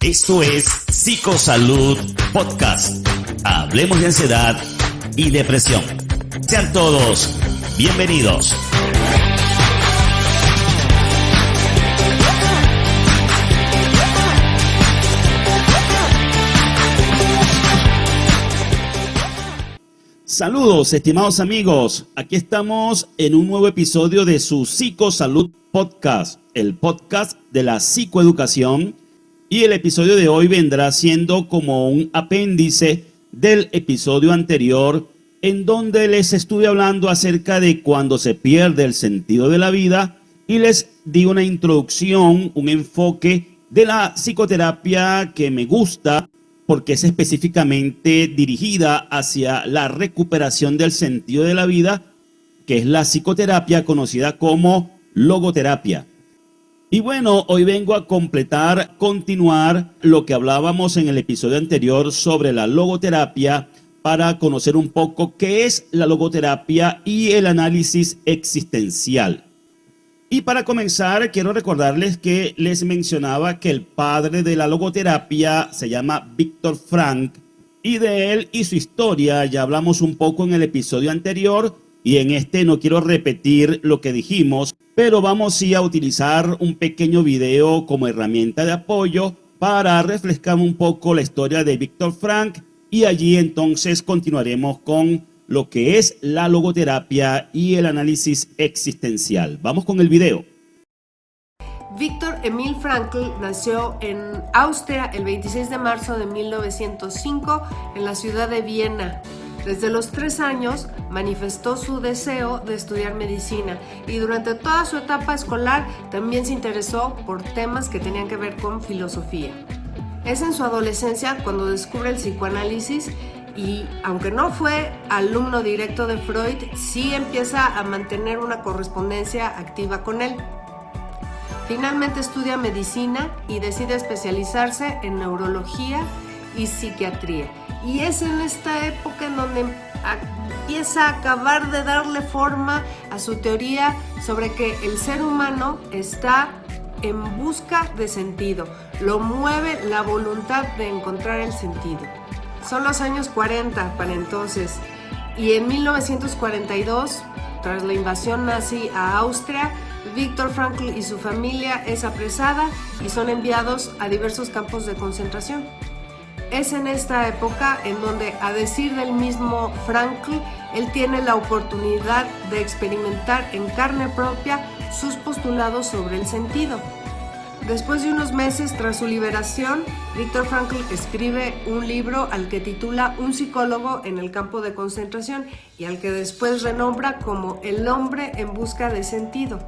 Esto es Psicosalud Podcast. Hablemos de ansiedad y depresión. Sean todos bienvenidos. Saludos, estimados amigos. Aquí estamos en un nuevo episodio de su Psicosalud Podcast, el podcast de la psicoeducación. Y el episodio de hoy vendrá siendo como un apéndice del episodio anterior, en donde les estuve hablando acerca de cuando se pierde el sentido de la vida y les di una introducción, un enfoque de la psicoterapia que me gusta porque es específicamente dirigida hacia la recuperación del sentido de la vida, que es la psicoterapia conocida como logoterapia. Y bueno, hoy vengo a continuar lo que hablábamos en el episodio anterior sobre la logoterapia para conocer un poco qué es la logoterapia y el análisis existencial. Y para comenzar, quiero recordarles que les mencionaba que el padre de la logoterapia se llama Viktor Frankl, y de él y su historia ya hablamos un poco en el episodio anterior, y en este no quiero repetir lo que dijimos, pero vamos sí a utilizar un pequeño video como herramienta de apoyo para refrescar un poco la historia de Viktor Frankl, y allí entonces continuaremos con lo que es la logoterapia y el análisis existencial. Vamos con el video. Viktor Emil Frankl nació en Austria el 26 de marzo de 1905 en la ciudad de Viena. Desde los 3 años manifestó su deseo de estudiar medicina y durante toda su etapa escolar también se interesó por temas que tenían que ver con filosofía. Es en su adolescencia cuando descubre el psicoanálisis y, aunque no fue alumno directo de Freud, sí empieza a mantener una correspondencia activa con él. Finalmente estudia medicina y decide especializarse en neurología y psiquiatría. Y es en esta época en donde empieza a acabar de darle forma a su teoría sobre que el ser humano está en busca de sentido. Lo mueve la voluntad de encontrar el sentido. Son los años 40 para entonces, y en 1942, tras la invasión nazi a Austria, Viktor Frankl y su familia es apresada y son enviados a diversos campos de concentración. Es en esta época en donde, a decir del mismo Frankl, él tiene la oportunidad de experimentar en carne propia sus postulados sobre el sentido. Después de unos meses tras su liberación, Viktor Frankl escribe un libro al que titula Un psicólogo en el campo de concentración y al que después renombra como El hombre en busca de sentido.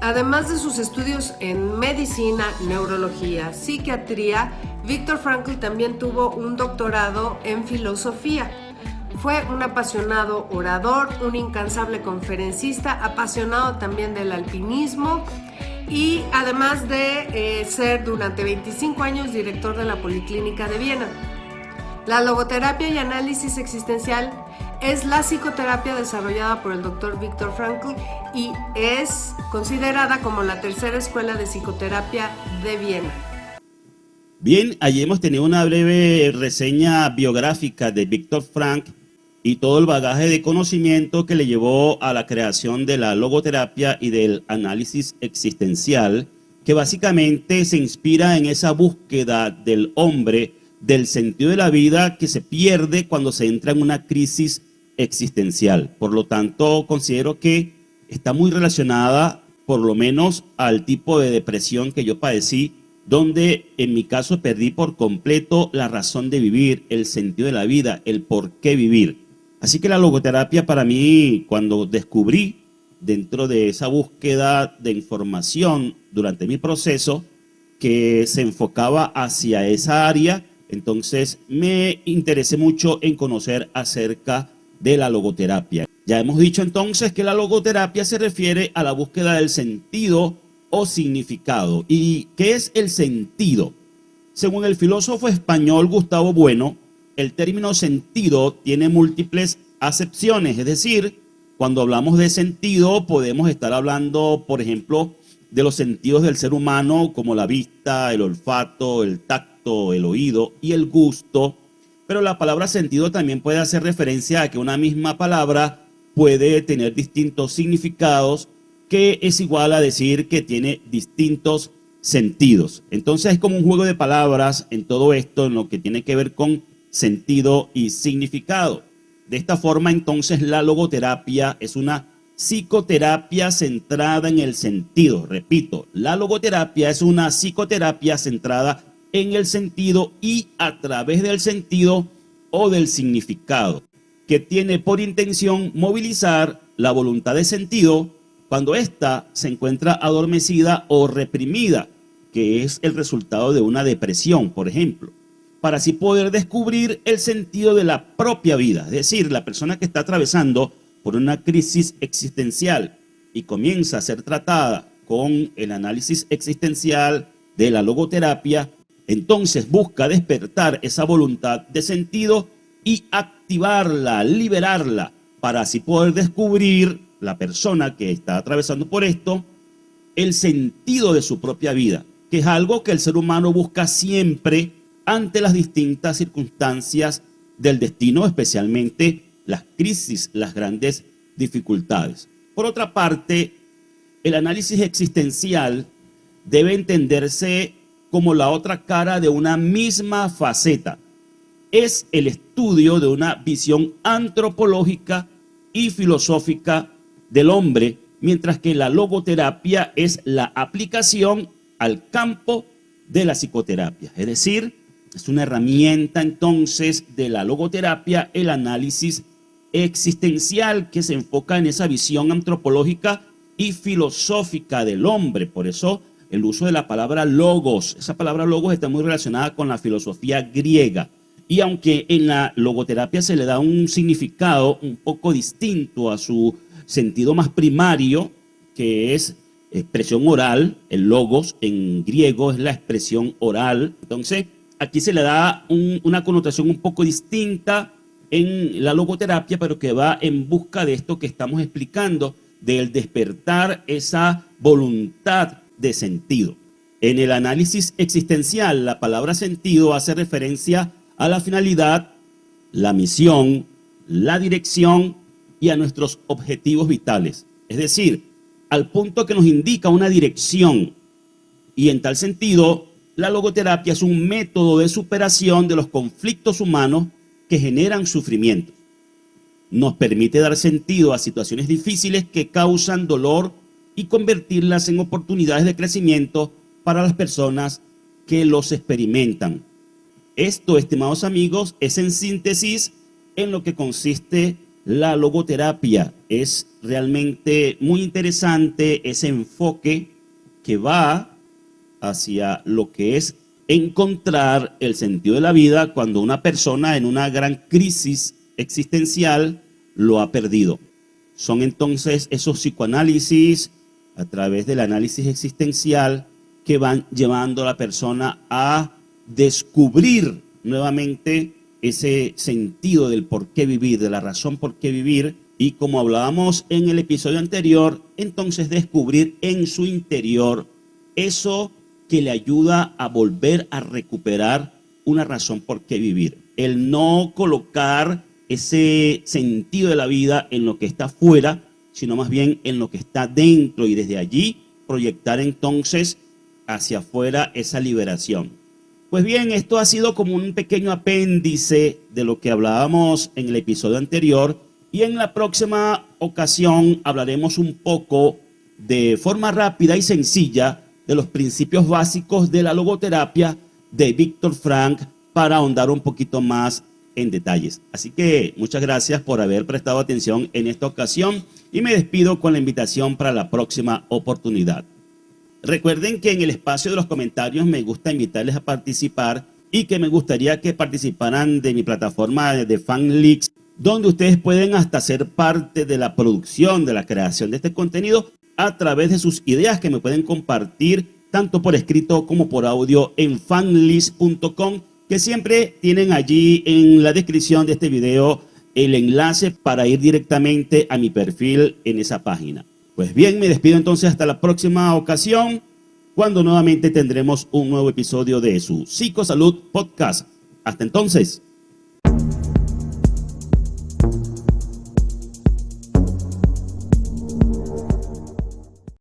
Además de sus estudios en medicina, neurología, psiquiatría, Viktor Frankl también tuvo un doctorado en filosofía. Fue un apasionado orador, un incansable conferencista, apasionado también del alpinismo y además de ser durante 25 años director de la Policlínica de Viena. La logoterapia y análisis existencial es la psicoterapia desarrollada por el Dr. Viktor Frankl y es considerada como la tercera escuela de psicoterapia de Viena. Bien, allí hemos tenido una breve reseña biográfica de Viktor Frankl y todo el bagaje de conocimiento que le llevó a la creación de la logoterapia y del análisis existencial, que básicamente se inspira en esa búsqueda del hombre del sentido de la vida que se pierde cuando se entra en una crisis existencial. Por lo tanto, considero que está muy relacionada, por lo menos, al tipo de depresión que yo padecí, donde en mi caso perdí por completo la razón de vivir, el sentido de la vida, el por qué vivir. Así que la logoterapia para mí, cuando descubrí dentro de esa búsqueda de información durante mi proceso que se enfocaba hacia esa área, entonces me interesé mucho en conocer acerca de la logoterapia. Ya hemos dicho entonces que la logoterapia se refiere a la búsqueda del sentido o significado. ¿Y qué es el sentido? Según el filósofo español Gustavo Bueno, el término sentido tiene múltiples acepciones, es decir, cuando hablamos de sentido podemos estar hablando, por ejemplo, de los sentidos del ser humano, como la vista, el olfato, el tacto, el oído y el gusto. Pero la palabra sentido también puede hacer referencia a que una misma palabra puede tener distintos significados, que es igual a decir que tiene distintos sentidos. Entonces es como un juego de palabras en todo esto, en lo que tiene que ver con sentido y significado. De esta forma, entonces, la logoterapia es una psicoterapia centrada en el sentido. Repito, la logoterapia es una psicoterapia centrada en el sentido y a través del sentido o del significado, que tiene por intención movilizar la voluntad de sentido cuando ésta se encuentra adormecida o reprimida, que es el resultado de una depresión, por ejemplo, para así poder descubrir el sentido de la propia vida. Es decir, la persona que está atravesando por una crisis existencial y comienza a ser tratada con el análisis existencial de la logoterapia, entonces busca despertar esa voluntad de sentido y activarla, liberarla, para así poder descubrir la persona que está atravesando por esto el sentido de su propia vida, que es algo que el ser humano busca siempre ante las distintas circunstancias del destino, especialmente las crisis, las grandes dificultades. Por otra parte, el análisis existencial debe entenderse como la otra cara de una misma faceta. Es el estudio de una visión antropológica y filosófica del hombre, mientras que la logoterapia es la aplicación al campo de la psicoterapia. Es decir, es una herramienta entonces de la logoterapia, el análisis existencial, que se enfoca en esa visión antropológica y filosófica del hombre. Por eso el uso de la palabra logos. Esa palabra logos está muy relacionada con la filosofía griega. Y aunque en la logoterapia se le da un significado un poco distinto a su sentido más primario, que es expresión oral, el logos en griego es la expresión oral. Entonces, aquí se le da una connotación un poco distinta en la logoterapia, pero que va en busca de esto que estamos explicando, del despertar esa voluntad de sentido. En el análisis existencial, la palabra sentido hace referencia a la finalidad, la misión, la dirección y a nuestros objetivos vitales. Es decir, al punto que nos indica una dirección. Y en tal sentido, la logoterapia es un método de superación de los conflictos humanos que generan sufrimiento. Nos permite dar sentido a situaciones difíciles que causan dolor y convertirlas en oportunidades de crecimiento para las personas que los experimentan. Esto, estimados amigos, es en síntesis en lo que consiste la logoterapia. Es realmente muy interesante ese enfoque que va hacia lo que es encontrar el sentido de la vida cuando una persona en una gran crisis existencial lo ha perdido. Son entonces esos psicoanálisis a través del análisis existencial que van llevando a la persona a descubrir nuevamente ese sentido del por qué vivir, de la razón por qué vivir, y como hablábamos en el episodio anterior, entonces descubrir en su interior eso que le ayuda a volver a recuperar una razón por qué vivir. El no colocar ese sentido de la vida en lo que está fuera, sino más bien en lo que está dentro, y desde allí proyectar entonces hacia afuera esa liberación. Pues bien, esto ha sido como un pequeño apéndice de lo que hablábamos en el episodio anterior, y en la próxima ocasión hablaremos un poco de forma rápida y sencilla de los principios básicos de la logoterapia de Viktor Frankl, para ahondar un poquito más en detalles. Así que muchas gracias por haber prestado atención en esta ocasión, y me despido con la invitación para la próxima oportunidad. Recuerden que en el espacio de los comentarios me gusta invitarles a participar, y que me gustaría que participaran de mi plataforma de FanLeaks, donde ustedes pueden hasta ser parte de la producción, de la creación de este contenido a través de sus ideas, que me pueden compartir tanto por escrito como por audio en fanleaks.com, que siempre tienen allí en la descripción de este video el enlace para ir directamente a mi perfil en esa página. Pues bien, me despido entonces hasta la próxima ocasión, cuando nuevamente tendremos un nuevo episodio de su Psicosalud Podcast. Hasta entonces.